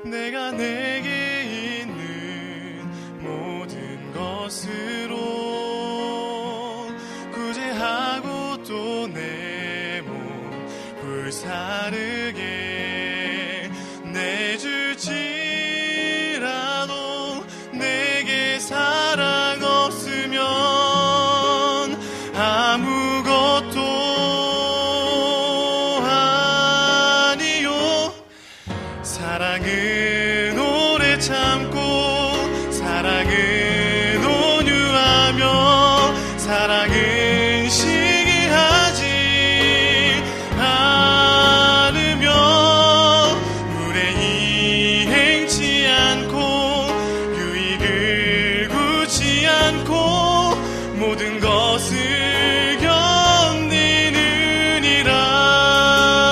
내가 내게 있는 모든 것으로 구제하고 또 내 몸 불사르게 내줄지라도 내게 사랑 없으면 아무것도 아니요. 사랑은 오래 참고 사랑은 온유하며 사랑은 시기하지 않으며 무례히 행치 않고 유익을 굳지 않고 모든 것을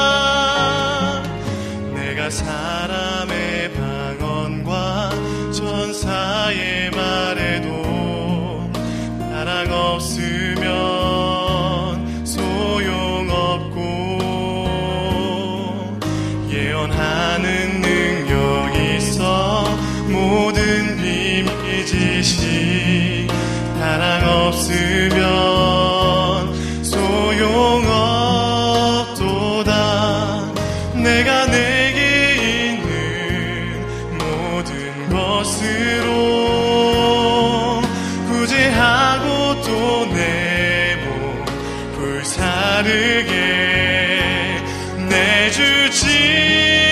견디느니라. 내가 사람의 방언과 천사의 말에도 사랑 없으면 소용없고 예언하는 능력이 있어 모든 비밀 지식 사랑 없으면 소용없도다. 내가 내게 있는 모든 것으로 구제하고 또 내 몸 불사르게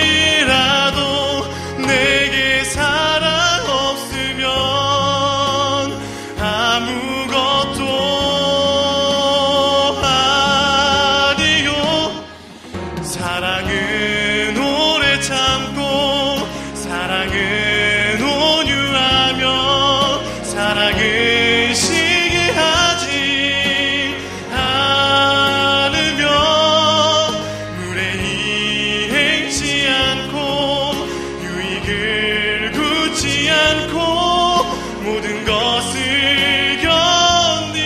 내줄지라도 내게 사랑 없으면 아무것도 아니요. 사랑은 오래 참고 사랑은 온유하며 사랑은 시기하지 않으며 무례히 행치 않고 유익을 굳지 않고 모든 것을 견디느니라.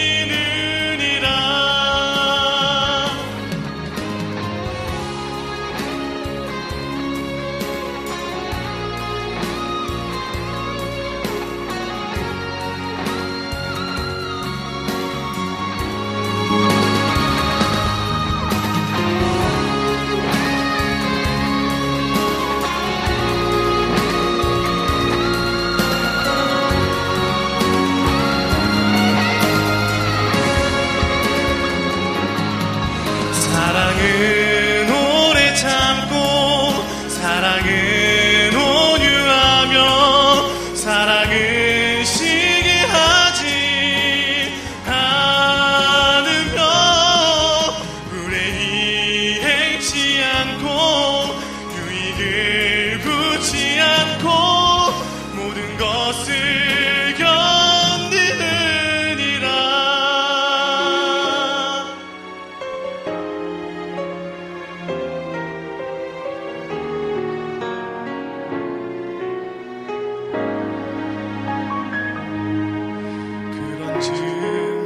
사랑은 오래 참고 사랑은 온유하며 사랑은 시기하지 않으며 무례히 행치 않고 유익을 굳지 않고 모든 것을 견디느니라. 그런즉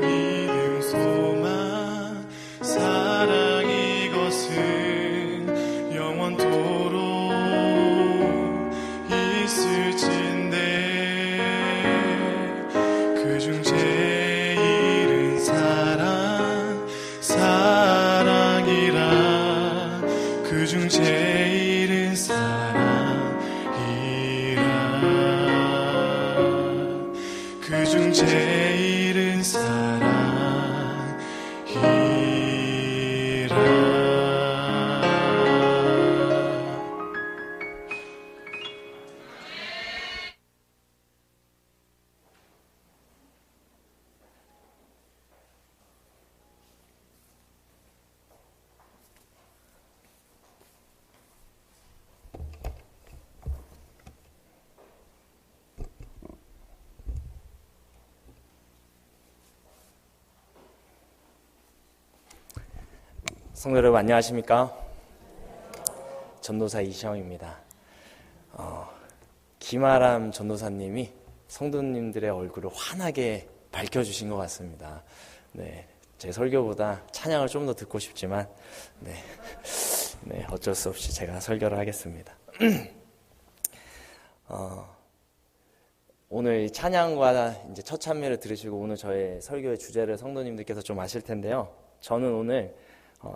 믿음 소망 사랑 이것은 영원토록 있을진대 그중 제일은 사랑이라 그중 제일은 사랑이라 그중 제일은 사랑이라. 성도 여러분 안녕하십니까? 전도사 이시영입니다. 김아람 전도사님이 성도님들의 얼굴을 환하게 밝혀주신 것 같습니다. 네, 제 설교보다 찬양을 좀 더 듣고 싶지만 네, 어쩔 수 없이 제가 설교를 하겠습니다. 오늘 찬양과 이제 첫 찬미를 들으시고 오늘 저의 설교의 주제를 성도님들께서 좀 아실 텐데요. 저는 오늘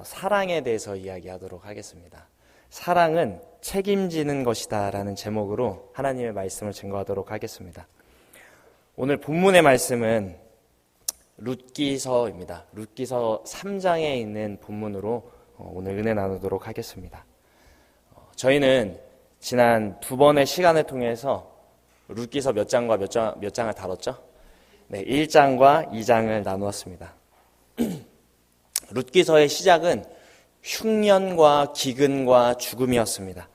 사랑에 대해서 이야기하도록 하겠습니다. 사랑은 책임지는 것이다 라는 제목으로 하나님의 말씀을 증거하도록 하겠습니다. 오늘 본문의 말씀은 룻기서입니다. 룻기서 3장에 있는 본문으로 오늘 은혜 나누도록 하겠습니다. 저희는 지난 두 번의 시간을 통해서 룻기서 몇 장과 몇 장을 다뤘죠? 네, 1장과 2장을 나누었습니다. 룻기서의 시작은 흉년과 기근과 죽음이었습니다.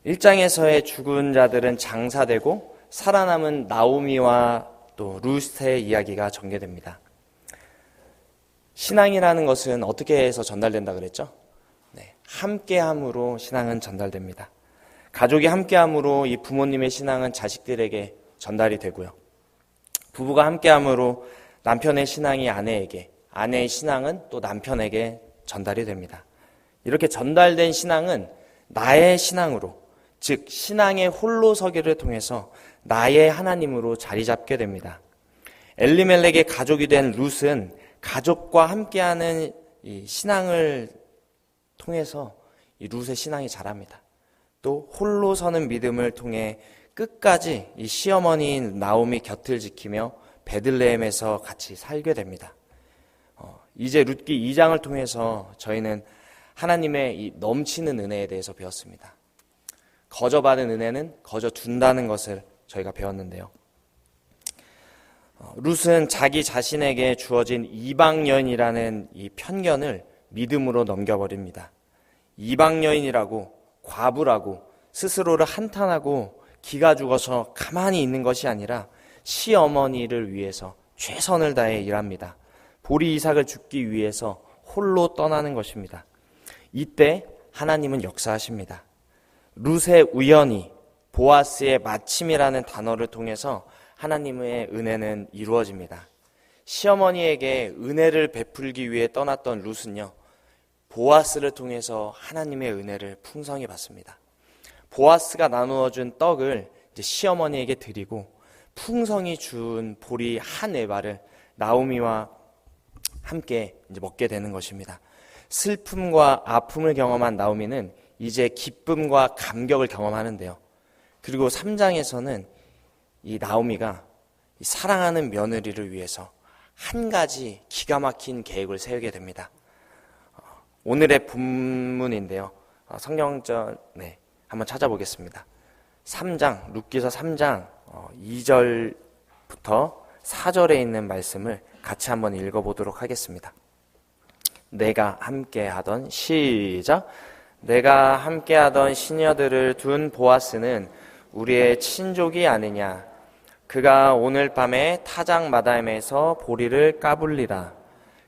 1장에서의 죽은 자들은 장사되고 살아남은 나오미와 또 룻의 이야기가 전개됩니다. 신앙이라는 것은 어떻게 해서 전달된다 그랬죠? 네, 함께함으로 신앙은 전달됩니다. 가족이 함께함으로 이 부모님의 신앙은 자식들에게 전달이 되고요. 부부가 함께함으로 남편의 신앙이 아내에게, 아내의 신앙은 또 남편에게 전달이 됩니다. 이렇게 전달된 신앙은 나의 신앙으로, 즉 신앙의 홀로서기를 통해서 나의 하나님으로 자리 잡게 됩니다. 엘리멜렉의 가족이 된 룻은 가족과 함께하는 이 신앙을 통해서 이 룻의 신앙이 자랍니다. 또 홀로 서는 믿음을 통해 끝까지 이 시어머니인 나오미 곁을 지키며 베들레헴에서 같이 살게 됩니다. 이제 룻기 2장을 통해서 저희는 하나님의 이 넘치는 은혜에 대해서 배웠습니다. 거저 받은 은혜는 거저 둔다는 것을 저희가 배웠는데요. 룻은 자기 자신에게 주어진 이방 여인이라는 이 편견을 믿음으로 넘겨버립니다. 이방 여인이라고, 과부라고, 스스로를 한탄하고 기가 죽어서 가만히 있는 것이 아니라 시어머니를 위해서 최선을 다해 일합니다. 보리 이삭을 줍기 위해서 홀로 떠나는 것입니다. 이때 하나님은 역사하십니다. 룻의 우연히, 보아스의 마침이라는 단어를 통해서 하나님의 은혜는 이루어집니다. 시어머니에게 은혜를 베풀기 위해 떠났던 룻은요, 보아스를 통해서 하나님의 은혜를 풍성히 받습니다. 보아스가 나누어준 떡을 이제 시어머니에게 드리고 풍성히 준 보리 한 에바를 나오미와 함께 이제 먹게 되는 것입니다. 슬픔과 아픔을 경험한 나오미는 이제 기쁨과 감격을 경험하는데요. 그리고 3장에서는 이 나오미가 이 사랑하는 며느리를 위해서 한 가지 기가 막힌 계획을 세우게 됩니다. 오늘의 본문인데요. 성경전 한번 찾아보겠습니다. 3장, 룻기서 3장 2절부터 4절에 있는 말씀을 같이 한번 읽어보도록 하겠습니다. 내가 함께하던 시작. 내가 함께하던 시녀들을 둔 보아스는 우리의 친족이 아니냐. 그가 오늘 밤에 타작마다임에서 보리를 까불리라.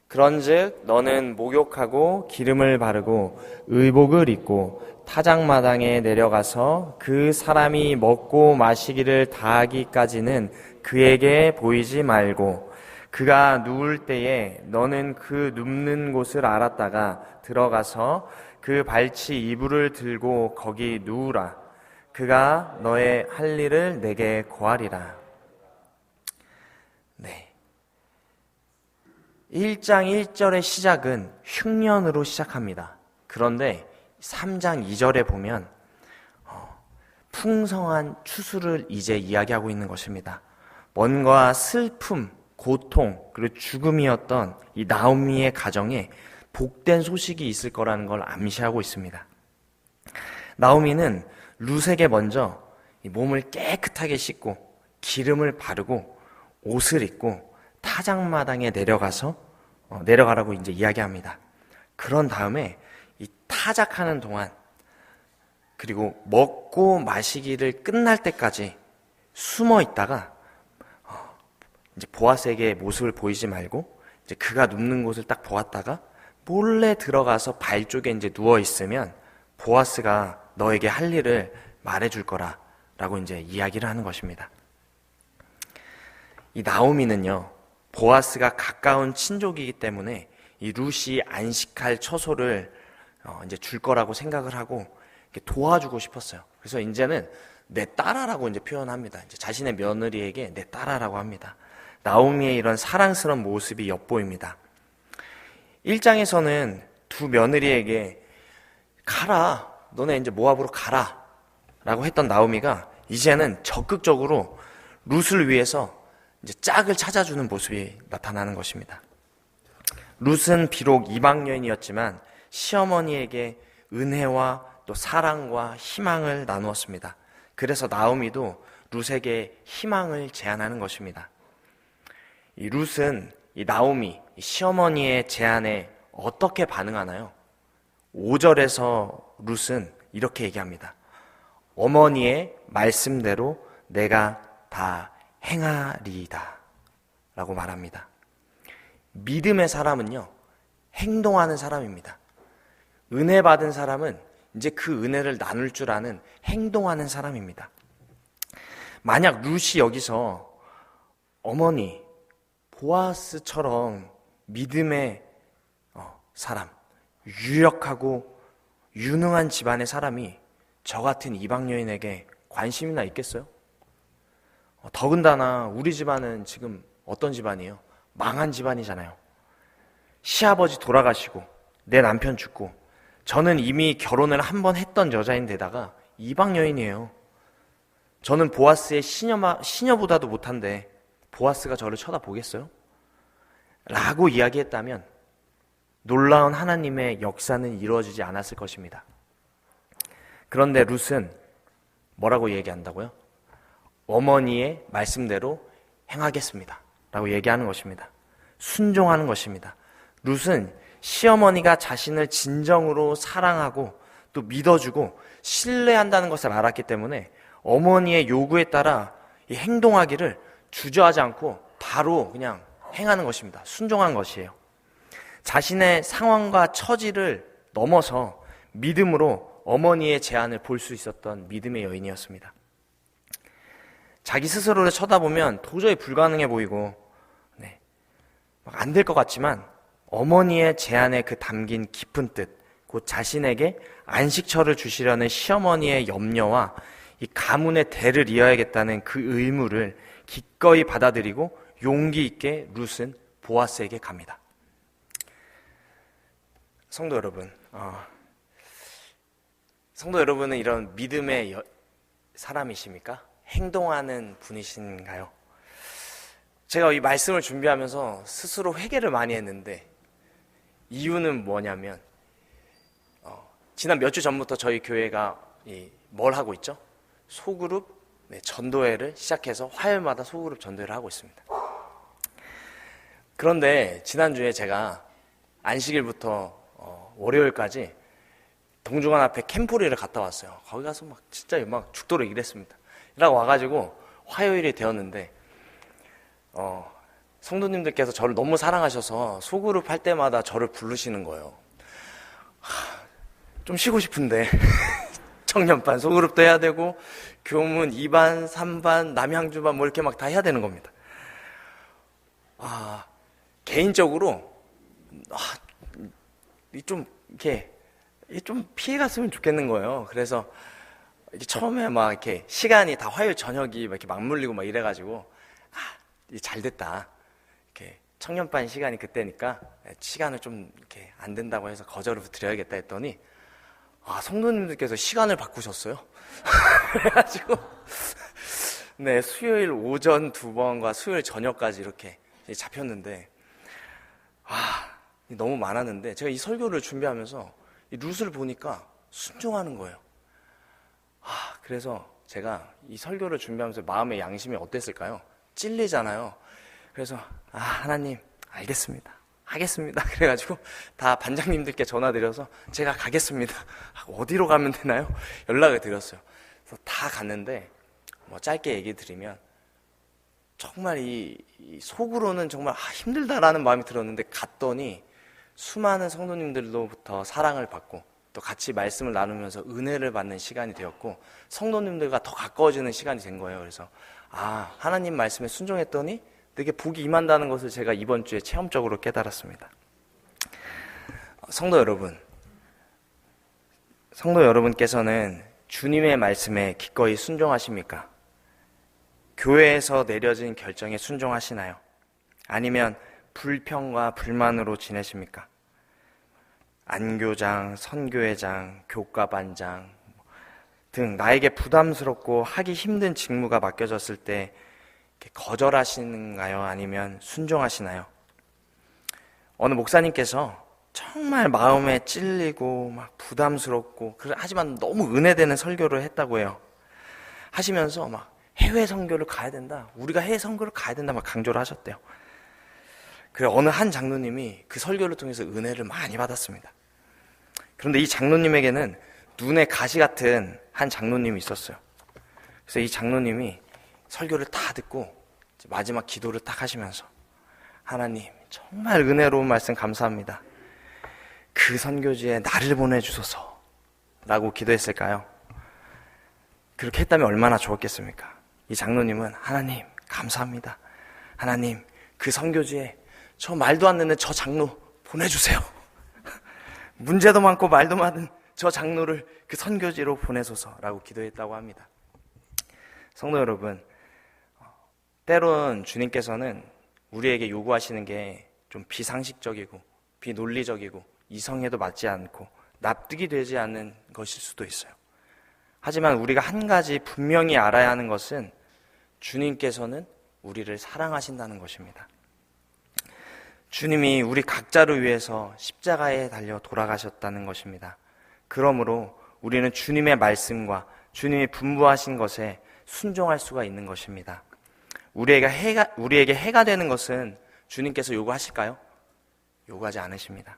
그런즉 너는 목욕하고 기름을 바르고 의복을 입고 타작마당에 내려가서 그 사람이 먹고 마시기를 다하기까지는 그에게 보이지 말고 그가 누울 때에 너는 그 눕는 곳을 알았다가 들어가서 그 발치 이불을 들고 거기 누우라. 그가 너의 할 일을 내게 고하리라. 네. 1장 1절의 시작은 흉년으로 시작합니다. 그런데 3장 2절에 보면 풍성한 추수를 이제 이야기하고 있는 것입니다. 뭔가 슬픔, 고통, 그리고 죽음이었던 이 나오미의 가정에 복된 소식이 있을 거라는 걸 암시하고 있습니다. 나오미는 룻에게 먼저 이 몸을 깨끗하게 씻고 기름을 바르고 옷을 입고 타작마당에 내려가라고 이제 이야기합니다. 그런 다음에 이 타작하는 동안 그리고 먹고 마시기를 끝날 때까지 숨어 있다가 이제 보아스에게 모습을 보이지 말고 이제 그가 눕는 곳을 딱 보았다가 몰래 들어가서 발 쪽에 이제 누워 있으면 보아스가 너에게 할 일을 말해줄 거라라고 이제 이야기를 하는 것입니다. 이 나오미는요, 보아스가 가까운 친족이기 때문에 이 룻이 안식할 처소를 이제 줄 거라고 생각을 하고 도와주고 싶었어요. 그래서 이제는 내 딸아라고 이제 표현합니다. 이제 자신의 며느리에게 내 딸아라고 합니다. 나오미의 이런 사랑스러운 모습이 엿보입니다. 1장에서는 두 며느리에게 가라, 너네 이제 모압으로 가라 라고 했던 나오미가 이제는 적극적으로 룻을 위해서 이제 짝을 찾아주는 모습이 나타나는 것입니다. 룻은 비록 이방 여인이었지만 시어머니에게 은혜와 또 사랑과 희망을 나누었습니다. 그래서 나오미도 룻에게 희망을 제안하는 것입니다. 이 룻은 이 나오미, 이 시어머니의 제안에 어떻게 반응하나요? 5절에서 룻은 이렇게 얘기합니다. 어머니의 말씀대로 내가 다 행하리이다 라고 말합니다. 믿음의 사람은요, 행동하는 사람입니다. 은혜 받은 사람은 이제 그 은혜를 나눌 줄 아는 행동하는 사람입니다. 만약 룻이 여기서 어머니 보아스처럼 믿음의 사람, 유력하고 유능한 집안의 사람이 저 같은 이방 여인에게 관심이나 있겠어요? 더군다나 우리 집안은 지금 어떤 집안이에요? 망한 집안이잖아요. 시아버지 돌아가시고 내 남편 죽고 저는 이미 결혼을 한 번 했던 여자인데다가 이방 여인이에요. 저는 보아스의 시녀보다도 못한데 보아스가 저를 쳐다보겠어요? 라고 이야기했다면 놀라운 하나님의 역사는 이루어지지 않았을 것입니다. 그런데 룻은 뭐라고 얘기한다고요? 어머니의 말씀대로 행하겠습니다 라고 얘기하는 것입니다. 순종하는 것입니다. 룻은 시어머니가 자신을 진정으로 사랑하고 또 믿어주고 신뢰한다는 것을 알았기 때문에 어머니의 요구에 따라 이 행동하기를 주저하지 않고 바로 그냥 행하는 것입니다. 순종한 것이에요. 자신의 상황과 처지를 넘어서 믿음으로 어머니의 제안을 볼 수 있었던 믿음의 여인이었습니다. 자기 스스로를 쳐다보면 도저히 불가능해 보이고 안 될 것 같지만 어머니의 제안에 그 담긴 깊은 뜻, 곧 자신에게 안식처를 주시려는 시어머니의 염려와 이 가문의 대를 이어야겠다는 그 의무를 기꺼이 받아들이고 용기 있게 룻은 보아스에게 갑니다. 성도 여러분은 이런 믿음의 사람이십니까? 행동하는 분이신가요? 제가 이 말씀을 준비하면서 스스로 회개를 많이 했는데 이유는 뭐냐면 지난 몇 주 전부터 저희 교회가 뭘 하고 있죠? 소그룹 전도회를 시작해서 화요일마다 소그룹 전도회를 하고 있습니다. 그런데 지난주에 제가 안식일부터 월요일까지 동중원 앞에 캠프리를 갔다 왔어요. 거기 가서 진짜 죽도록 일했습니다. 이라고 와가지고 화요일이 되었는데 성도님들께서 저를 너무 사랑하셔서 소그룹 할 때마다 저를 부르시는 거예요. 좀 쉬고 싶은데 청년반 소그룹도 해야 되고 교문 2반, 3반, 남양주반 이렇게 다 해야 되는 겁니다. 개인적으로 좀 피해갔으면 좋겠는 거예요. 그래서 처음에 이렇게 시간이 다 화요일 저녁이 이렇게 맞물리고 이래가지고 잘 됐다. 이렇게 청년반 시간이 그때니까 시간을 좀 이렇게 안 된다고 해서 거절을 드려야겠다 했더니 성도님들께서 시간을 바꾸셨어요. 그래가지고 수요일 오전 2번과 수요일 저녁까지 이렇게 잡혔는데 너무 많았는데 제가 이 설교를 준비하면서 이 룻을 보니까 순종하는 거예요. 그래서 제가 이 설교를 준비하면서 마음의 양심이 어땠을까요? 찔리잖아요. 그래서 하나님 알겠습니다. 하겠습니다. 그래가지고 다 반장님들께 전화드려서 제가 가겠습니다. 어디로 가면 되나요? 연락을 드렸어요. 그래서 다 갔는데 짧게 얘기 드리면 정말 이 속으로는 정말 힘들다라는 마음이 들었는데 갔더니 수많은 성도님들로부터 사랑을 받고 또 같이 말씀을 나누면서 은혜를 받는 시간이 되었고 성도님들과 더 가까워지는 시간이 된 거예요. 그래서 하나님 말씀에 순종했더니 되게 복이 임한다는 것을 제가 이번 주에 체험적으로 깨달았습니다. 성도 여러분께서는 주님의 말씀에 기꺼이 순종하십니까? 교회에서 내려진 결정에 순종하시나요? 아니면 불평과 불만으로 지내십니까? 안교장, 선교회장, 교과반장 등 나에게 부담스럽고 하기 힘든 직무가 맡겨졌을 때 거절하시는가요? 아니면 순종하시나요? 어느 목사님께서 정말 마음에 찔리고 막 부담스럽고 하지만 너무 은혜되는 설교를 했다고 해요. 하시면서 막 해외 선교를 가야 된다, 우리가 해외 선교를 가야 된다 막 강조를 하셨대요. 그 어느 한 장로님이 그 설교를 통해서 은혜를 많이 받았습니다. 그런데 이 장로님에게는 눈에 가시 같은 한 장로님이 있었어요. 그래서 이 장로님이 설교를 다 듣고 마지막 기도를 딱 하시면서, 하나님 정말 은혜로운 말씀 감사합니다, 그 선교지에 나를 보내주소서 라고 기도했을까요? 그렇게 했다면 얼마나 좋았겠습니까? 이 장로님은, 하나님 감사합니다, 하나님 그 선교지에 저 말도 안 되는 저 장로 보내주세요. 문제도 많고 말도 많은 저 장로를 그 선교지로 보내소서라고 기도했다고 합니다. 성도 여러분, 때론 주님께서는 우리에게 요구하시는 게 좀 비상식적이고 비논리적이고 이성에도 맞지 않고 납득이 되지 않는 것일 수도 있어요. 하지만 우리가 한 가지 분명히 알아야 하는 것은 주님께서는 우리를 사랑하신다는 것입니다. 주님이 우리 각자를 위해서 십자가에 달려 돌아가셨다는 것입니다. 그러므로 우리는 주님의 말씀과 주님이 분부하신 것에 순종할 수가 있는 것입니다. 우리에게 해가 되는 것은 주님께서 요구하실까요? 요구하지 않으십니다.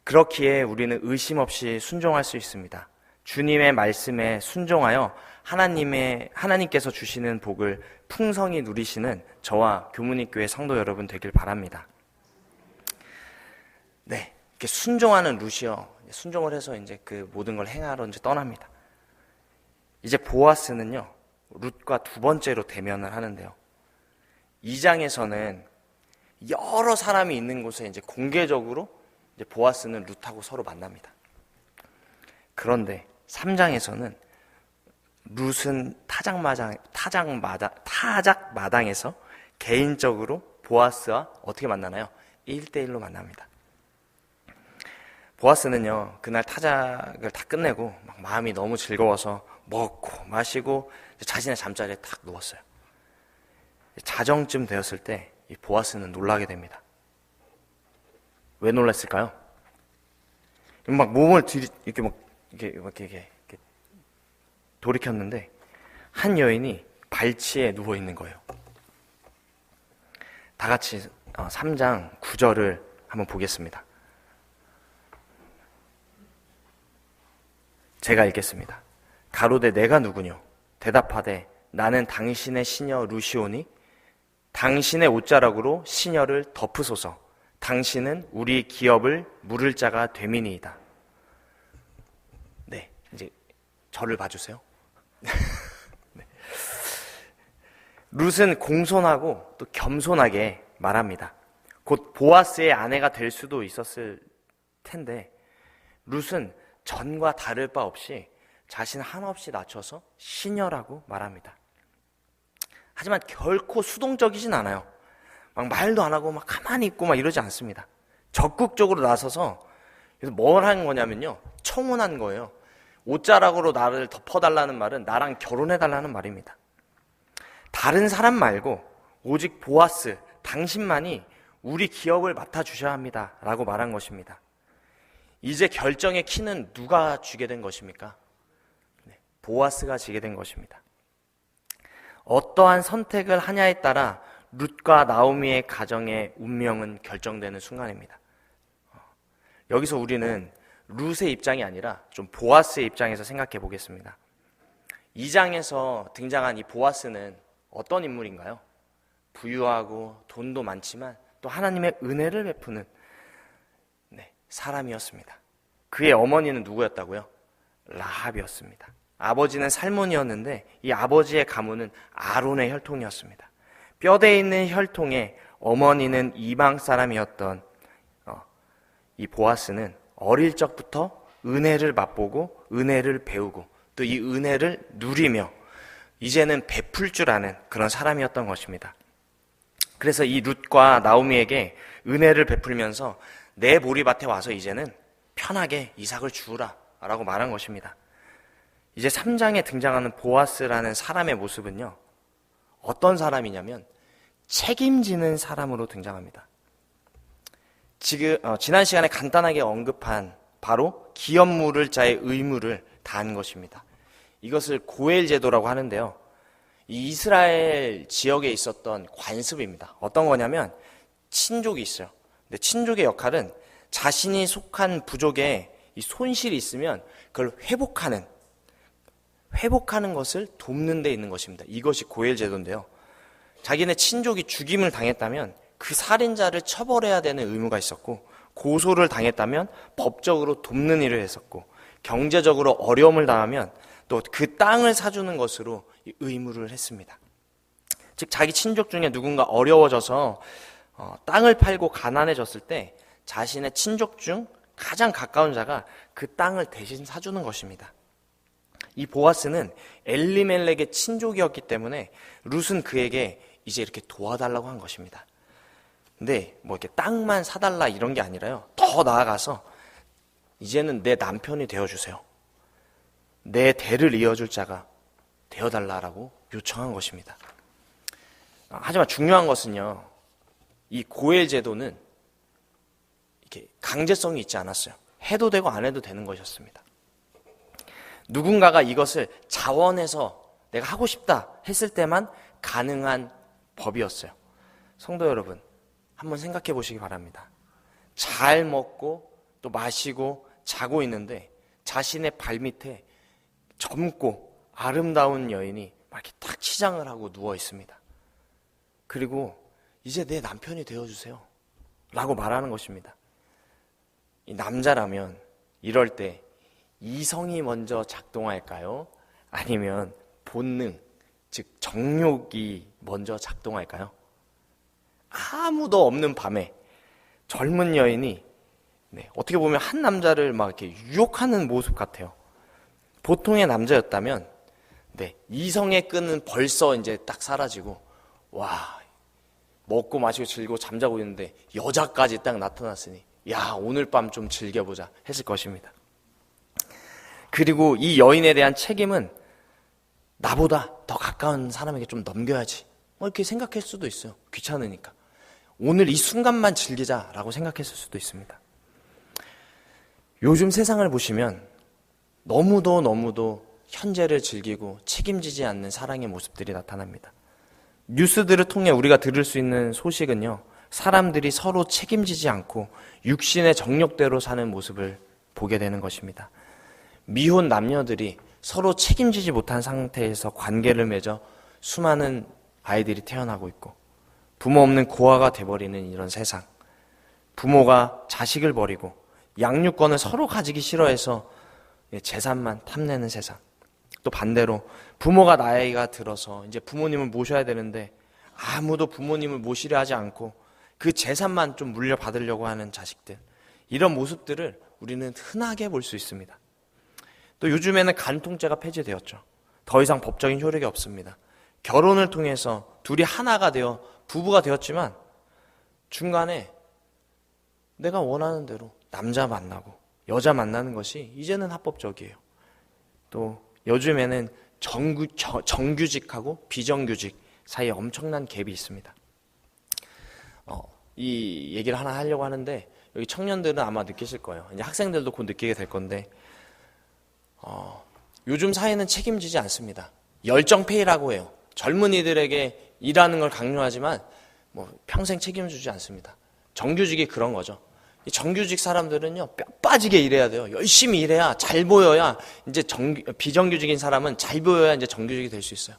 그렇기에 우리는 의심 없이 순종할 수 있습니다. 주님의 말씀에 순종하여 하나님께서 주시는 복을 풍성히 누리시는 저와 교문익교회 성도 여러분 되길 바랍니다. 네, 이렇게 순종하는 룻이요, 순종을 해서 이제 그 모든 걸 행하러 이제 떠납니다. 이제 보아스는요, 룻과 두 번째로 대면을 하는데요. 2장에서는 여러 사람이 있는 곳에 이제 공개적으로 이제 보아스는 룻하고 서로 만납니다. 그런데 3장에서는 룻은 타작마당에서 개인적으로 보아스와 어떻게 만나나요? 1대1로 만납니다. 보아스는요, 그날 타작을 다 끝내고 막 마음이 너무 즐거워서 먹고 마시고 자신의 잠자리에 탁 누웠어요. 자정쯤 되었을 때 이 보아스는 놀라게 됩니다. 왜 놀랐을까요? 막 몸을 이렇게 돌이켰는데 한 여인이 발치에 누워 있는 거예요. 다 같이 3장 9절을 한번 보겠습니다. 제가 읽겠습니다. 가로되 내가 누구뇨? 대답하되 나는 당신의 시녀 루시오니 당신의 옷자락으로 시녀를 덮으소서. 당신은 우리 기업을 물을 자가 됨이니이다. 네, 이제 저를 봐주세요. 네. 룻은 공손하고 또 겸손하게 말합니다. 곧 보아스의 아내가 될 수도 있었을 텐데 룻은 전과 다를 바 없이 자신 한없이 낮춰서 시녀라고 말합니다. 하지만 결코 수동적이진 않아요. 막 말도 안 하고 막 가만히 있고 막 이러지 않습니다. 적극적으로 나서서, 그래서 뭘 한 거냐면요, 청혼한 거예요. 옷자락으로 나를 덮어달라는 말은 나랑 결혼해달라는 말입니다. 다른 사람 말고 오직 보아스, 당신만이 우리 기업을 맡아주셔야 합니다 라고 말한 것입니다. 이제 결정의 키는 누가 쥐게 된 것입니까? 보아스가 지게 된 것입니다. 어떠한 선택을 하냐에 따라 룻과 나오미의 가정의 운명은 결정되는 순간입니다. 여기서 우리는 룻의 입장이 아니라 좀 보아스의 입장에서 생각해 보겠습니다. 2장에서 등장한 이 보아스는 어떤 인물인가요? 부유하고 돈도 많지만 또 하나님의 은혜를 베푸는 사람이었습니다. 그의 어머니는 누구였다고요? 라합이었습니다. 아버지는 살몬이었는데 이 아버지의 가문은 아론의 혈통이었습니다. 뼈대에 있는 혈통에 어머니는 이방 사람이었던 이 보아스는 어릴 적부터 은혜를 맛보고 은혜를 배우고 또 이 은혜를 누리며 이제는 베풀 줄 아는 그런 사람이었던 것입니다. 그래서 이 룻과 나오미에게 은혜를 베풀면서 내 보리밭에 와서 이제는 편하게 이삭을 주우라 라고 말한 것입니다. 이제 3장에 등장하는 보아스라는 사람의 모습은요, 어떤 사람이냐면 책임지는 사람으로 등장합니다. 지난 시간에 간단하게 언급한 바로 기업 물을 자의 의무를 다한 것입니다. 이것을 고엘 제도라고 하는데요, 이 이스라엘 지역에 있었던 관습입니다. 어떤 거냐면 친족이 있어요. 근데 친족의 역할은 자신이 속한 부족에 이 손실이 있으면 그걸 회복하는 것을 돕는 데 있는 것입니다. 이것이 고엘 제도인데요, 자기네 친족이 죽임을 당했다면 그 살인자를 처벌해야 되는 의무가 있었고, 고소를 당했다면 법적으로 돕는 일을 했었고, 경제적으로 어려움을 당하면 또 그 땅을 사주는 것으로 의무를 했습니다. 즉 자기 친족 중에 누군가 어려워져서 땅을 팔고 가난해졌을 때 자신의 친족 중 가장 가까운 자가 그 땅을 대신 사주는 것입니다. 이 보아스는 엘리멜렉의 친족이었기 때문에 룻은 그에게 이제 이렇게 도와달라고 한 것입니다. 근데 뭐 이렇게 땅만 사달라 이런 게 아니라요, 더 나아가서 이제는 내 남편이 되어주세요. 내 대를 이어줄 자가 되어달라라고 요청한 것입니다. 하지만 중요한 것은요, 이 고엘 제도는 이렇게 강제성이 있지 않았어요. 해도 되고 안 해도 되는 것이었습니다. 누군가가 이것을 자원해서 내가 하고 싶다 했을 때만 가능한 법이었어요. 성도 여러분, 한번 생각해 보시기 바랍니다. 잘 먹고 또 마시고 자고 있는데 자신의 발밑에 젊고 아름다운 여인이 막 이렇게 딱 치장을 하고 누워 있습니다. 그리고 이제 내 남편이 되어주세요 라고 말하는 것입니다. 이 남자라면 이럴 때 이성이 먼저 작동할까요? 아니면 본능, 즉 정욕이 먼저 작동할까요? 아무도 없는 밤에 젊은 여인이 어떻게 보면 한 남자를 막 이렇게 유혹하는 모습 같아요. 보통의 남자였다면 이성의 끈은 벌써 이제 딱 사라지고, 와, 먹고 마시고 즐기고 잠자고 있는데 여자까지 딱 나타났으니 야, 오늘 밤 좀 즐겨보자 했을 것입니다. 그리고 이 여인에 대한 책임은 나보다 더 가까운 사람에게 좀 넘겨야지 이렇게 생각할 수도 있어요. 귀찮으니까 오늘 이 순간만 즐기자라고 생각했을 수도 있습니다. 요즘 세상을 보시면 너무도 현재를 즐기고 책임지지 않는 사랑의 모습들이 나타납니다. 뉴스들을 통해 우리가 들을 수 있는 소식은요, 사람들이 서로 책임지지 않고 육신의 정욕대로 사는 모습을 보게 되는 것입니다. 미혼 남녀들이 서로 책임지지 못한 상태에서 관계를 맺어 수많은 아이들이 태어나고 있고, 부모 없는 고아가 돼버리는 이런 세상, 부모가 자식을 버리고 양육권을 서로 가지기 싫어해서 재산만 탐내는 세상, 또 반대로 부모가 나이가 들어서 이제 부모님을 모셔야 되는데 아무도 부모님을 모시려 하지 않고 그 재산만 좀 물려받으려고 하는 자식들, 이런 모습들을 우리는 흔하게 볼 수 있습니다. 또 요즘에는 간통죄가 폐지되었죠. 더 이상 법적인 효력이 없습니다. 결혼을 통해서 둘이 하나가 되어 부부가 되었지만 중간에 내가 원하는 대로 남자 만나고 여자 만나는 것이 이제는 합법적이에요. 또 요즘에는 정규직하고 비정규직 사이에 엄청난 갭이 있습니다. 이 얘기를 하나 하려고 하는데 여기 청년들은 아마 느끼실 거예요. 이제 학생들도 곧 느끼게 될 건데, 요즘 사회는 책임지지 않습니다. 열정페이라고 해요. 젊은이들에게 일하는 걸 강요하지만 평생 책임지지 않습니다. 정규직이 그런 거죠. 이 정규직 사람들은요, 뼈 빠지게 일해야 돼요. 열심히 일해야, 잘 보여야, 이제 비정규직인 사람은 잘 보여야 이제 정규직이 될 수 있어요.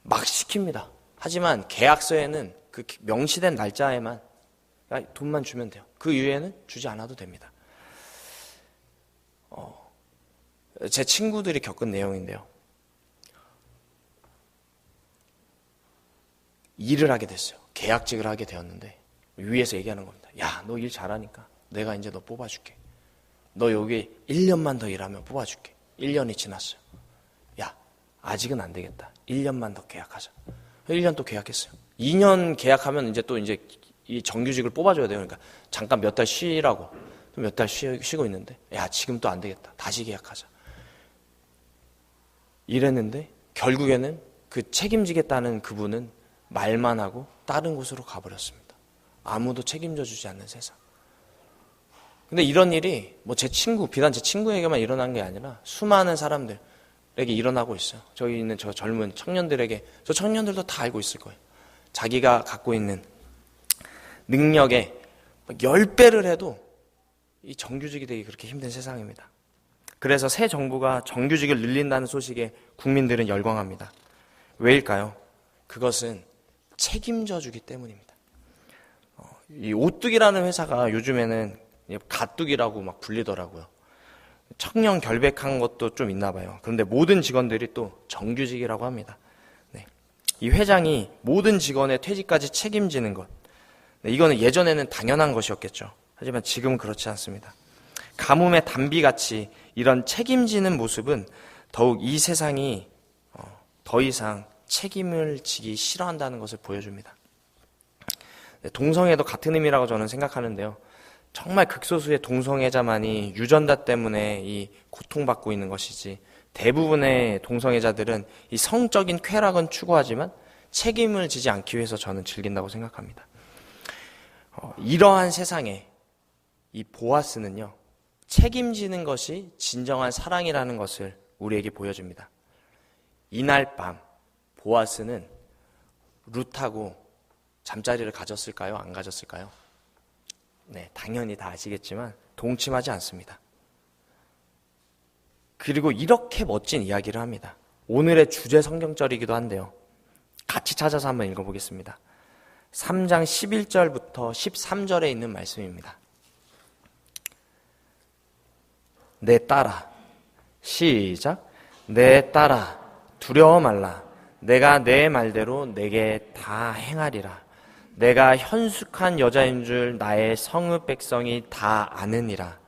막 시킵니다. 하지만 계약서에는 그 명시된 날짜에만 돈만 주면 돼요. 그 이후에는 주지 않아도 됩니다. 제 친구들이 겪은 내용인데요. 일을 하게 됐어요. 계약직을 하게 되었는데 위에서 얘기하는 겁니다. 야, 너 일 잘하니까 내가 이제 너 뽑아줄게. 너 여기 1년만 더 일하면 뽑아줄게. 1년이 지났어요. 야, 아직은 안 되겠다. 1년만 더 계약하자. 1년 또 계약했어요. 2년 계약하면 이제 이 정규직을 뽑아줘야 돼요. 그러니까 잠깐 몇 달 쉬라고. 몇 달 쉬고 있는데, 야, 지금 또 안 되겠다. 다시 계약하자. 이랬는데, 결국에는 그 책임지겠다는 그분은 말만 하고 다른 곳으로 가버렸습니다. 아무도 책임져 주지 않는 세상. 근데 이런 일이 뭐 비단 제 친구에게만 일어난 게 아니라 수많은 사람들에게 일어나고 있어요. 저기 있는 저 젊은 청년들에게, 저 청년들도 다 알고 있을 거예요. 자기가 갖고 있는 능력에 10배를 해도 이 정규직이 되기 그렇게 힘든 세상입니다. 그래서 새 정부가 정규직을 늘린다는 소식에 국민들은 열광합니다. 왜일까요? 그것은 책임져 주기 때문입니다. 이 오뚜기라는 회사가 요즘에는 가뚜기라고 막 불리더라고요. 청년 결백한 것도 좀 있나 봐요. 그런데 모든 직원들이 또 정규직이라고 합니다. 네. 이 회장이 모든 직원의 퇴직까지 책임지는 것. 네, 이거는 예전에는 당연한 것이었겠죠. 하지만 지금은 그렇지 않습니다. 가뭄의 단비같이 이런 책임지는 모습은 더욱 이 세상이 더 이상 책임을 지기 싫어한다는 것을 보여줍니다. 네, 동성애도 같은 의미라고 저는 생각하는데요. 정말 극소수의 동성애자만이 유전자 때문에 이 고통받고 있는 것이지, 대부분의 동성애자들은 이 성적인 쾌락은 추구하지만 책임을 지지 않기 위해서 저는 즐긴다고 생각합니다. 이러한 세상에 이 보아스는요, 책임지는 것이 진정한 사랑이라는 것을 우리에게 보여줍니다. 이날 밤 보아스는 룻하고 잠자리를 가졌을까요? 안 가졌을까요? 네, 당연히 다 아시겠지만 동침하지 않습니다. 그리고 이렇게 멋진 이야기를 합니다. 오늘의 주제 성경절이기도 한데요. 같이 찾아서 한번 읽어보겠습니다. 3장 11절부터 13절에 있는 말씀입니다. 내 딸아, 시작. 내 딸아, 두려워 말라. 내가 내 말대로 내게 다 행하리라. 내가 현숙한 여자인 줄 나의 성읍 백성이 다 아느니라.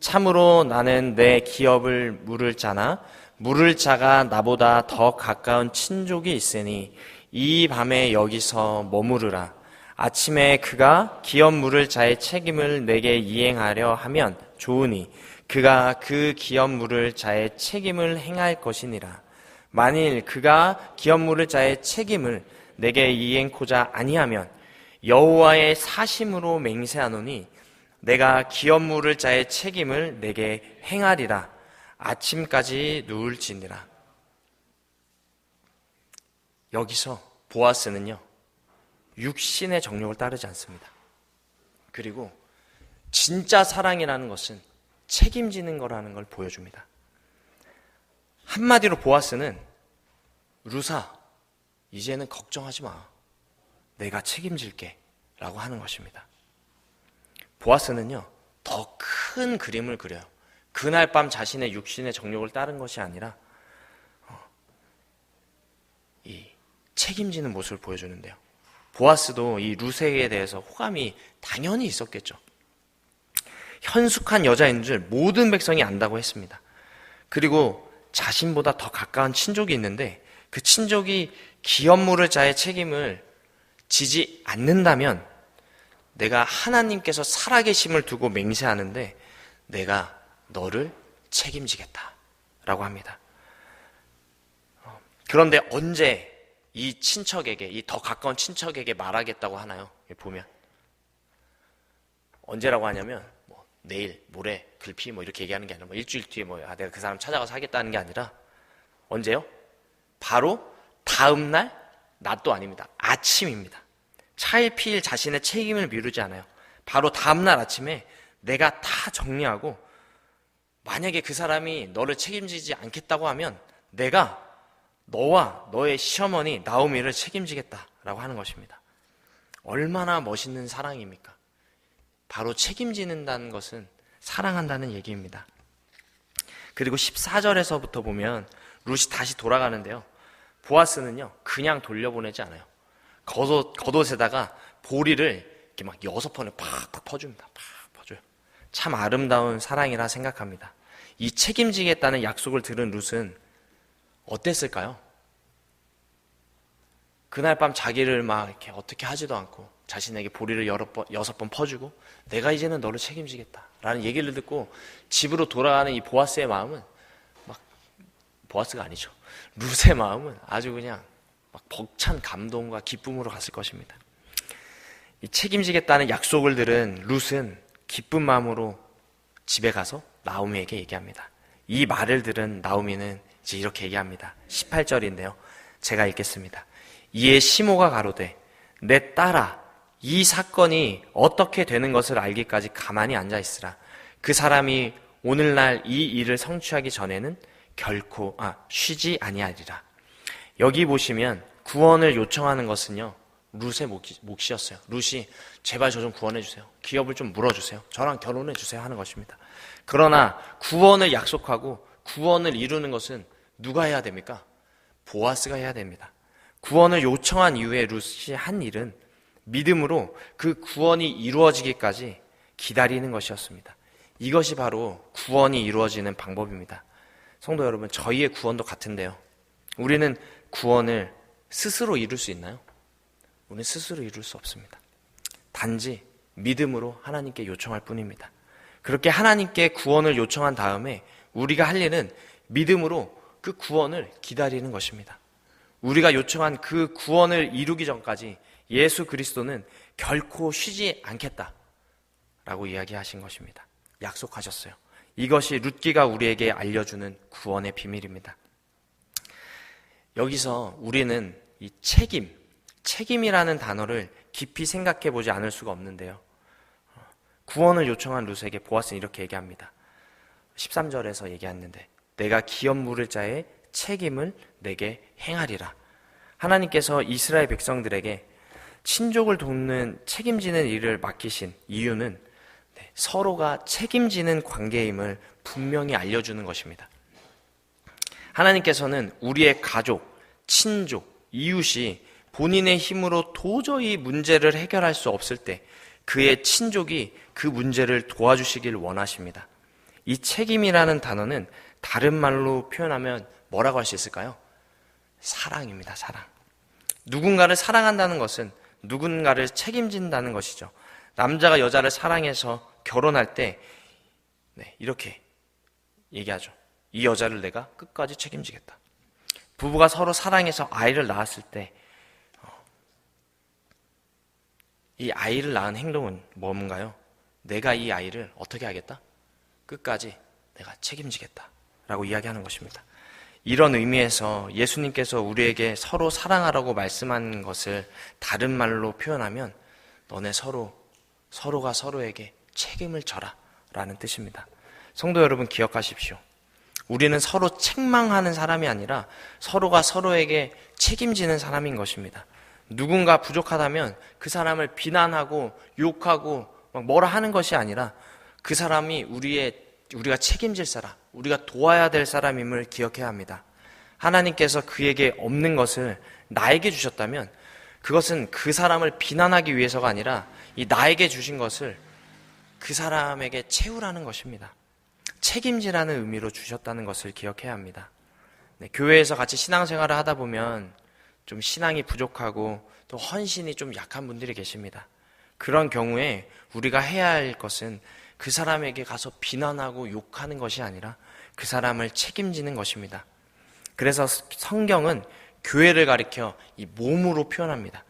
참으로 나는 내 기업을 물을 자나 물을 자가 나보다 더 가까운 친족이 있으니 이 밤에 여기서 머무르라. 아침에 그가 기업 물을 자의 책임을 내게 이행하려 하면 좋으니 그가 그 기업 물을 자의 책임을 행할 것이니라. 만일 그가 기업 물을 자의 책임을 내게 이행코자 아니하면 여호와의 사심으로 맹세하노니 내가 기업 물을 자의 책임을 내게 행하리라. 아침까지 누울지니라. 여기서 보아스는요, 육신의 정욕을 따르지 않습니다. 그리고 진짜 사랑이라는 것은 책임지는 거라는 걸 보여줍니다. 한마디로 보아스는 루사, 이제는 걱정하지 마. 내가 책임질게 라고 하는 것입니다. 보아스는요, 더 큰 그림을 그려요. 그날 밤 자신의 육신의 정욕을 따른 것이 아니라 이 책임지는 모습을 보여주는데요. 보아스도 이 루세에 대해서 호감이 당연히 있었겠죠. 현숙한 여자인 줄 모든 백성이 안다고 했습니다. 그리고 자신보다 더 가까운 친족이 있는데 그 친족이 기업 물을 자의 책임을 지지 않는다면 내가 하나님께서 살아계심을 두고 맹세하는데 내가 너를 책임지겠다 라고 합니다. 그런데 언제 이 친척에게, 이 더 가까운 친척에게 말하겠다고 하나요? 보면 언제라고 하냐면 뭐 내일, 모레, 글피 뭐 이렇게 얘기하는 게 아니라 뭐 일주일 뒤에 내가 그 사람 찾아가서 하겠다는 게 아니라 언제요? 바로 다음 날 낮도 아닙니다. 아침입니다. 차일피일 자신의 책임을 미루지 않아요. 바로 다음 날 아침에 내가 다 정리하고 만약에 그 사람이 너를 책임지지 않겠다고 하면 내가 너와 너의 시어머니 나오미를 책임지겠다라고 하는 것입니다. 얼마나 멋있는 사랑입니까? 바로 책임지는다는 것은 사랑한다는 얘기입니다. 그리고 14절에서부터 보면 룻이 다시 돌아가는데요. 보아스는요, 그냥 돌려보내지 않아요. 겉옷에다가 보리를 이렇게 막 6번을 팍팍 퍼줍니다. 팍 퍼줘요. 참 아름다운 사랑이라 생각합니다. 이 책임지겠다는 약속을 들은 룻은 어땠을까요? 그날 밤 자기를 막 이렇게 어떻게 하지도 않고 자신에게 보리를 6번 퍼주고 내가 이제는 너를 책임지겠다 라는 얘기를 듣고 집으로 돌아가는 이 보아스의 마음은 막, 보아스가 아니죠, 룻의 마음은 아주 그냥 막 벅찬 감동과 기쁨으로 갔을 것입니다. 이 책임지겠다는 약속을 들은 룻은 기쁜 마음으로 집에 가서 나오미에게 얘기합니다. 이 말을 들은 나오미는 이제 이렇게 얘기합니다. 18절인데요. 제가 읽겠습니다. 이에 시모가 가로되 내 딸아, 이 사건이 어떻게 되는 것을 알기까지 가만히 앉아 있으라. 그 사람이 오늘날 이 일을 성취하기 전에는 결코 쉬지 아니하리라. 여기 보시면 구원을 요청하는 것은요, 룻의 몫이었어요. 룻이 제발 저 좀 구원해 주세요. 기업을 좀 물어주세요. 저랑 결혼해 주세요 하는 것입니다. 그러나 구원을 약속하고 구원을 이루는 것은 누가 해야 됩니까? 보아스가 해야 됩니다. 구원을 요청한 이후에 룻이 한 일은 믿음으로 그 구원이 이루어지기까지 기다리는 것이었습니다. 이것이 바로 구원이 이루어지는 방법입니다. 성도 여러분, 저희의 구원도 같은데요. 우리는 구원을 스스로 이룰 수 있나요? 우리는 스스로 이룰 수 없습니다. 단지 믿음으로 하나님께 요청할 뿐입니다. 그렇게 하나님께 구원을 요청한 다음에 우리가 할 일은 믿음으로 그 구원을 기다리는 것입니다. 우리가 요청한 그 구원을 이루기 전까지 예수 그리스도는 결코 쉬지 않겠다라고 이야기하신 것입니다. 약속하셨어요. 이것이 룻기가 우리에게 알려주는 구원의 비밀입니다. 여기서 우리는 이 책임이라는 단어를 깊이 생각해 보지 않을 수가 없는데요. 구원을 요청한 룻에게 보아스는 이렇게 얘기합니다. 13절에서 얘기했는데 내가 기업 물을 자의 책임을 내게 행하리라. 하나님께서 이스라엘 백성들에게 친족을 돕는 책임지는 일을 맡기신 이유는 서로가 책임지는 관계임을 분명히 알려주는 것입니다. 하나님께서는 우리의 가족, 친족, 이웃이 본인의 힘으로 도저히 문제를 해결할 수 없을 때 그의 친족이 그 문제를 도와주시길 원하십니다. 이 책임이라는 단어는 다른 말로 표현하면 뭐라고 할 수 있을까요? 사랑입니다. 사랑. 누군가를 사랑한다는 것은 누군가를 책임진다는 것이죠. 남자가 여자를 사랑해서 결혼할 때 이렇게 얘기하죠. 이 여자를 내가 끝까지 책임지겠다. 부부가 서로 사랑해서 아이를 낳았을 때 이 아이를 낳은 행동은 뭔가요? 내가 이 아이를 어떻게 하겠다? 끝까지 내가 책임지겠다 라고 이야기하는 것입니다. 이런 의미에서 예수님께서 우리에게 서로 사랑하라고 말씀한 것을 다른 말로 표현하면 너네 서로가 서로에게 책임을 져라 라는 뜻입니다. 성도 여러분, 기억하십시오. 우리는 서로 책망하는 사람이 아니라 서로가 서로에게 책임지는 사람인 것입니다. 누군가 부족하다면 그 사람을 비난하고 욕하고 뭐라 하는 것이 아니라 그 사람이 우리가 책임질 사람, 우리가 도와야 될 사람임을 기억해야 합니다. 하나님께서 그에게 없는 것을 나에게 주셨다면 그것은 그 사람을 비난하기 위해서가 아니라 이 나에게 주신 것을 그 사람에게 채우라는 것입니다. 책임지라는 의미로 주셨다는 것을 기억해야 합니다. 교회에서 같이 신앙생활을 하다 보면 좀 신앙이 부족하고 또 헌신이 좀 약한 분들이 계십니다. 그런 경우에 우리가 해야 할 것은 그 사람에게 가서 비난하고 욕하는 것이 아니라 그 사람을 책임지는 것입니다. 그래서 성경은 교회를 가리켜 이 몸으로 표현합니다.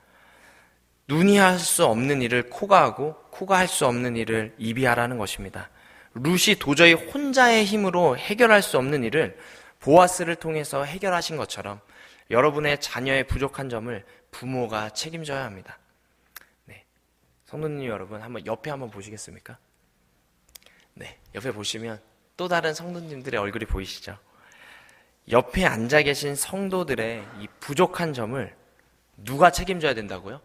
눈이 할 수 없는 일을 코가 하고 코가 할 수 없는 일을 입이 하라는 것입니다. 룻이 도저히 혼자의 힘으로 해결할 수 없는 일을 보아스를 통해서 해결하신 것처럼 여러분의 자녀의 부족한 점을 부모가 책임져야 합니다. 성도님 여러분, 옆에 한번 보시겠습니까? 옆에 보시면 또 다른 성도님들의 얼굴이 보이시죠? 옆에 앉아 계신 성도들의 이 부족한 점을 누가 책임져야 된다고요?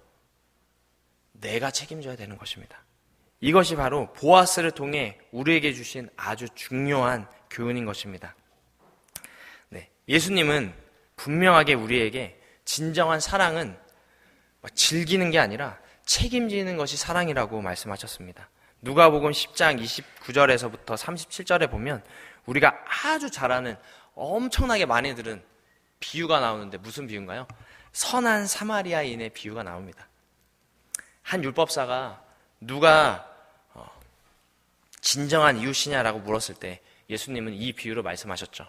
내가 책임져야 되는 것입니다. 이것이 바로 보아스를 통해 우리에게 주신 아주 중요한 교훈인 것입니다. 예수님은 분명하게 우리에게 진정한 사랑은 즐기는 게 아니라 책임지는 것이 사랑이라고 말씀하셨습니다. 누가복음 10장 29절에서부터 37절에 보면 우리가 아주 잘 아는 엄청나게 많이 들은 비유가 나오는데 무슨 비유인가요? 선한 사마리아인의 비유가 나옵니다. 한 율법사가 누가 진정한 이웃이냐라고 물었을 때 예수님은 이 비유로 말씀하셨죠.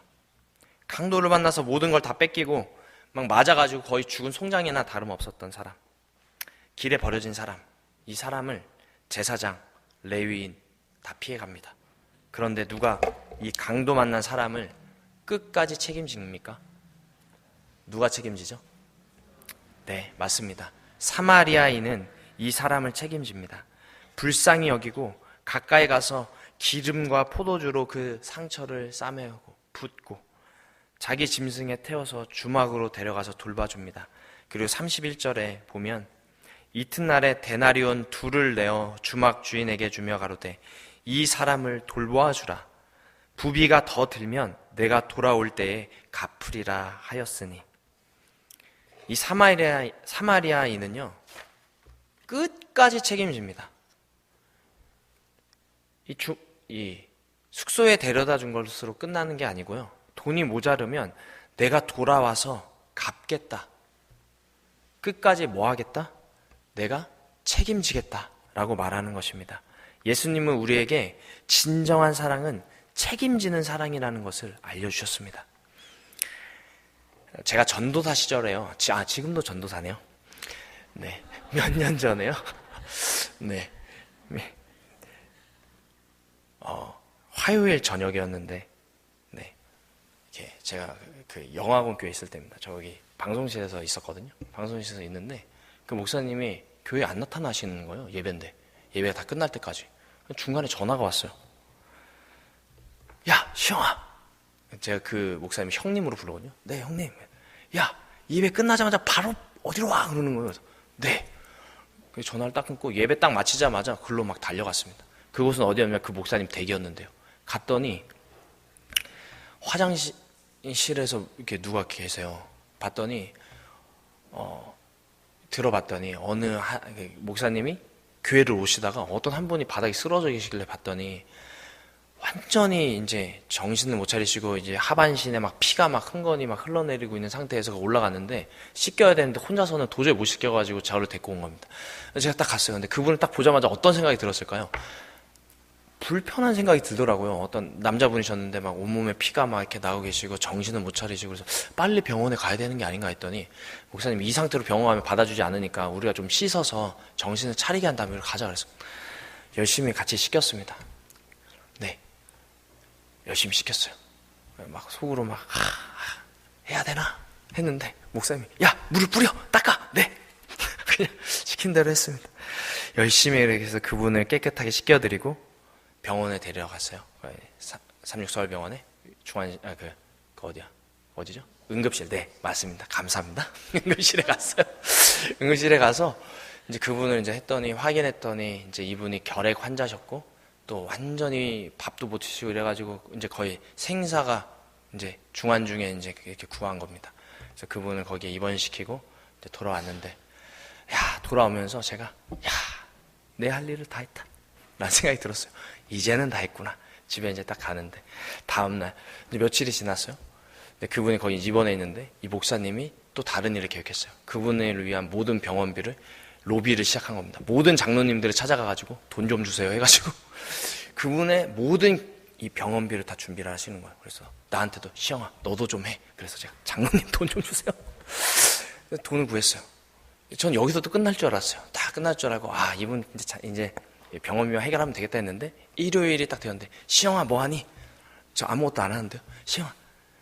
강도를 만나서 모든 걸 다 뺏기고 막 맞아가지고 거의 죽은 송장이나 다름없었던 사람, 길에 버려진 사람, 이 사람을 제사장, 레위인 다 피해갑니다. 그런데 누가 이 강도 만난 사람을 끝까지 책임집니까? 누가 책임지죠? 네, 맞습니다. 사마리아인은 이 사람을 책임집니다. 불쌍히 여기고 가까이 가서 기름과 포도주로 그 상처를 싸매고 붓고 자기 짐승에 태워서 주막으로 데려가서 돌봐줍니다. 그리고 31절에 보면 이튿날에 데나리온 2를 내어 주막 주인에게 주며 가로되 이 사람을 돌보아주라. 부비가 더 들면 내가 돌아올 때에 갚으리라 하였으니. 이 사마리아인은요 끝까지 책임집니다. 이 숙소에 데려다 준 것으로 끝나는 게 아니고요, 돈이 모자르면 내가 돌아와서 갚겠다. 끝까지 뭐 하겠다? 내가 책임지겠다라고 말하는 것입니다. 예수님은 우리에게 진정한 사랑은 책임지는 사랑이라는 것을 알려주셨습니다. 제가 전도사 시절에요. 지금도 전도사네요. 네, 몇 년 전에요. 네, 화요일 저녁이었는데, 네, 이렇게 제가 그 영화학원 교회 있을 때입니다. 저기 방송실에서 있었거든요. 방송실에서 있는데 그 목사님이 교회 안 나타나시는 거예요. 예배인데 예배가 다 끝날 때까지. 중간에 전화가 왔어요. 야, 시영아. 제가 그 목사님 형님으로 부르거든요. 네, 형님. 야, 예배 끝나자마자 바로 어디로 와? 그러는 거예요. 그래서 네. 전화를 딱 끊고 예배 딱 마치자마자 글로 막 달려갔습니다. 그곳은 어디였냐면 그 목사님 댁이었는데요. 갔더니 화장실에서 이렇게 누가 계세요. 봤더니 들어봤더니 어느 목사님이 교회를 오시다가 어떤 한 분이 바닥에 쓰러져 계시길래 봤더니 완전히 이제 정신을 못 차리시고 이제 하반신에 막 피가 막 흥건히 막 흘러내리고 있는 상태에서 올라갔는데 씻겨야 되는데 혼자서는 도저히 못 씻겨가지고 저를 데리고 온 겁니다. 제가 딱 갔어요. 근데 그분을 딱 보자마자 어떤 생각이 들었을까요? 불편한 생각이 들더라고요. 어떤 남자분이셨는데 막 온몸에 피가 막 이렇게 나고 계시고 정신을 못 차리시고 그래서 빨리 병원에 가야 되는 게 아닌가 했더니 목사님 이 상태로 병원 가면 받아주지 않으니까 우리가 좀 씻어서 정신을 차리게 한 다음에 가자 그래서 열심히 같이 씻겼습니다. 네, 열심히 씻겼어요. 막 속으로 막 해야 되나 했는데 목사님이 야, 물을 뿌려 닦아. 네. 그냥 시킨 대로 했습니다. 열심히 이렇게 해서 그분을 깨끗하게 씻겨드리고 병원에 데려갔어요. 삼육서울병원에 어디죠? 응급실. 네, 맞습니다. 감사합니다. 응급실에 갔어요. 응급실에 가서 이제 그분을 이제 확인했더니 이제 이분이 결핵 환자셨고 또 완전히 밥도 못 드시고 이래가지고 이제 거의 생사가 이제 중환 중에 이제 이렇게 구한 겁니다. 그래서 그분을 거기에 입원시키고 이제 돌아왔는데, 돌아오면서 제가 내 할 일을 다 했다 라는 생각이 들었어요. 이제는 다 했구나. 집에 이제 딱 가는데 다음날 이제 며칠이 지났어요. 근데 그분이 거기 입원해 있는데 이 목사님이 또 다른 일을 계획했어요. 그분을 위한 모든 병원비를 로비를 시작한 겁니다. 모든 장로님들을 찾아가가지고 돈 좀 주세요 해가지고 그분의 모든 이 병원비를 다 준비를 하시는 거예요. 그래서 나한테도 시영아 너도 좀 해. 그래서 제가 장로님 돈 좀 주세요. 돈을 구했어요. 전 여기서도 끝날 줄 알았어요. 다 끝날 줄 알고 이분 이제 병원비만 해결하면 되겠다 했는데 일요일이 딱 되었는데 시영아 뭐하니? 저 아무것도 안 하는데요. 시영아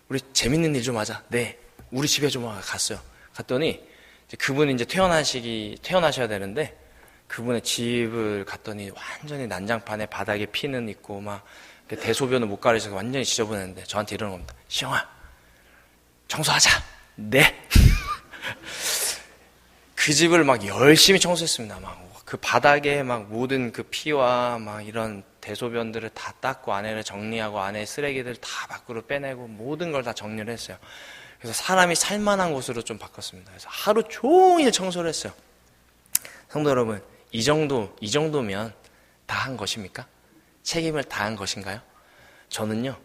우리 재밌는 일 좀 하자. 네, 우리 집에 좀 갔어요. 갔더니 그분이 이제 퇴원하셔야 되는데 그분의 집을 갔더니 완전히 난장판에 바닥에 피는 있고 막 대소변을 못 가리셔서 완전히 지저분했는데 저한테 이러는 겁니다. 시영아 청소하자. 네. 그 집을 막 열심히 청소했습니다. 막 그 바닥에 막 모든 그 피와 막 이런 대소변들을 다 닦고 안에를 정리하고 안에 쓰레기들 다 밖으로 빼내고 모든 걸 다 정리를 했어요. 그래서 사람이 살만한 곳으로 좀 바꿨습니다. 그래서 하루 종일 청소를 했어요. 성도 여러분, 이 정도면 다한 것입니까? 책임을 다한 것인가요? 저는요,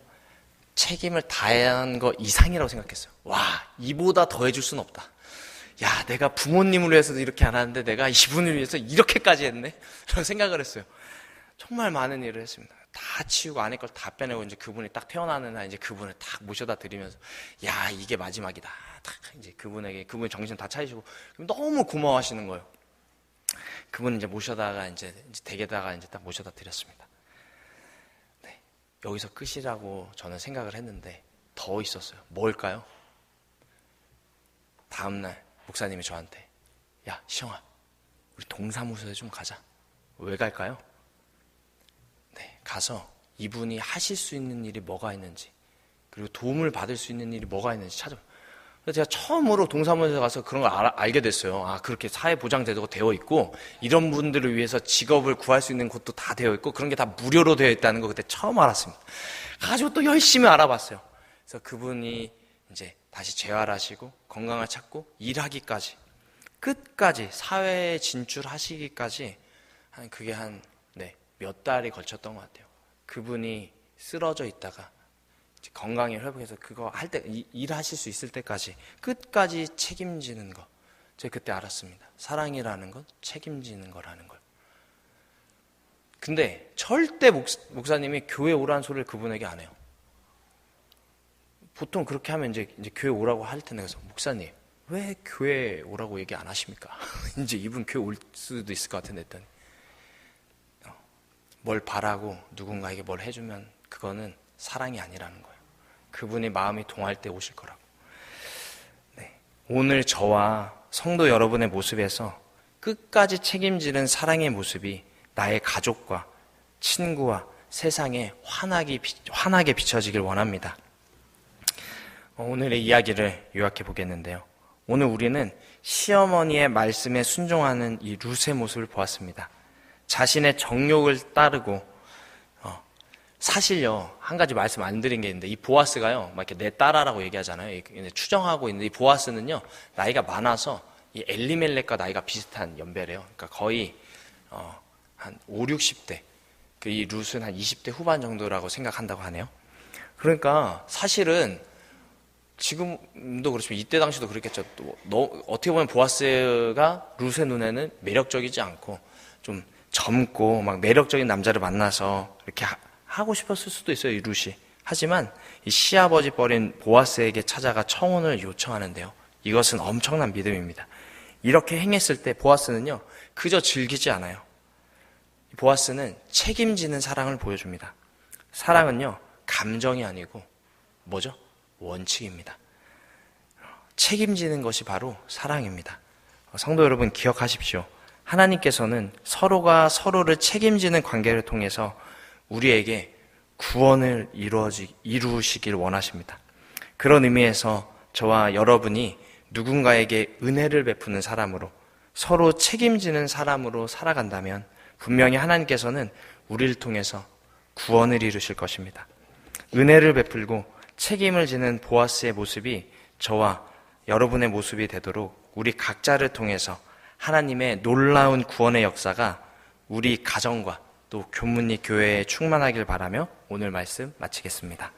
책임을 다한 거 이상이라고 생각했어요. 와, 이보다 더 해줄 수는 없다. 야, 내가 부모님을 위해서도 이렇게 안 하는데 내가 이분을 위해서 이렇게까지 했네? 라는 생각을 했어요. 정말 많은 일을 했습니다. 다 치우고 안에 걸 다 빼내고 이제 그분이 딱 태어나는 날 이제 그분을 딱 모셔다 드리면서 야, 이게 마지막이다. 딱 이제 그분에게 그분의 정신 다 차리시고 너무 고마워하시는 거예요. 그분 이제 모셔다가 이제 댁에다가 이제 딱 모셔다 드렸습니다. 네, 여기서 끝이라고 저는 생각을 했는데 더 있었어요. 뭘까요? 다음날 목사님이 저한테 야, 시영아, 우리 동사무소에 좀 가자. 왜 갈까요? 네, 가서 이분이 하실 수 있는 일이 뭐가 있는지 그리고 도움을 받을 수 있는 일이 뭐가 있는지 찾아봐요. 그래서 제가 처음으로 동사무소에 가서 그런 걸 알게 됐어요. 아, 그렇게 사회보장제도가 되어 있고 이런 분들을 위해서 직업을 구할 수 있는 곳도 다 되어 있고 그런 게 다 무료로 되어 있다는 거 그때 처음 알았습니다. 가지고 또 열심히 알아봤어요. 그래서 그분이 이제 다시 재활하시고 건강을 찾고 일하기까지 끝까지 사회에 진출하시기까지 그게 몇 달이 걸쳤던 것 같아요. 그분이 쓰러져 있다가 건강이 회복해서 그거 할 때 일하실 수 있을 때까지 끝까지 책임지는 거 제가 그때 알았습니다. 사랑이라는 건 책임지는 거라는 걸. 근데 절대 목사님이 교회 오라는 소리를 그분에게 안 해요. 보통 그렇게 하면 이제 교회 오라고 할 텐데 그래서 목사님 왜 교회 오라고 얘기 안 하십니까? 이제 이분 교회 올 수도 있을 것 같은데 했더니 뭘 바라고 누군가에게 뭘 해주면 그거는 사랑이 아니라는 거예요. 그분의 마음이 동할 때 오실 거라고. 네. 오늘 저와 성도 여러분의 모습에서 끝까지 책임지는 사랑의 모습이 나의 가족과 친구와 세상에 환하게 비춰지길 원합니다. 오늘의 이야기를 요약해 보겠는데요. 오늘 우리는 시어머니의 말씀에 순종하는 이 룻의 모습을 보았습니다. 자신의 정욕을 따르고 사실요 한 가지 말씀 안 드린 게 있는데 이 보아스가요 막 이렇게 내 딸아라고 얘기하잖아요. 추정하고 있는데 이 보아스는요 나이가 많아서 이 엘리멜렉과 나이가 비슷한 연배래요. 그러니까 거의 한 5, 60대 이 룻은 한 20대 후반 정도라고 생각한다고 하네요. 그러니까 사실은 지금도 그렇지만 이때 당시도 그랬겠죠. 어떻게 보면 보아스가 룻의 눈에는 매력적이지 않고 좀 젊고 막 매력적인 남자를 만나서 이렇게 하고 싶었을 수도 있어요, 이 룻이. 하지만 이 시아버지 뻘인 보아스에게 찾아가 청혼을 요청하는데요. 이것은 엄청난 믿음입니다. 이렇게 행했을 때 보아스는요, 그저 즐기지 않아요. 보아스는 책임지는 사랑을 보여줍니다. 사랑은요, 감정이 아니고 뭐죠? 원칙입니다. 책임지는 것이 바로 사랑입니다. 성도 여러분 기억하십시오. 하나님께서는 서로가 서로를 책임지는 관계를 통해서 우리에게 구원을 이루시길 원하십니다. 그런 의미에서 저와 여러분이 누군가에게 은혜를 베푸는 사람으로 서로 책임지는 사람으로 살아간다면 분명히 하나님께서는 우리를 통해서 구원을 이루실 것입니다. 은혜를 베풀고 책임을 지는 보아스의 모습이 저와 여러분의 모습이 되도록 우리 각자를 통해서 하나님의 놀라운 구원의 역사가 우리 가정과 또 교문리 교회에 충만하길 바라며 오늘 말씀 마치겠습니다.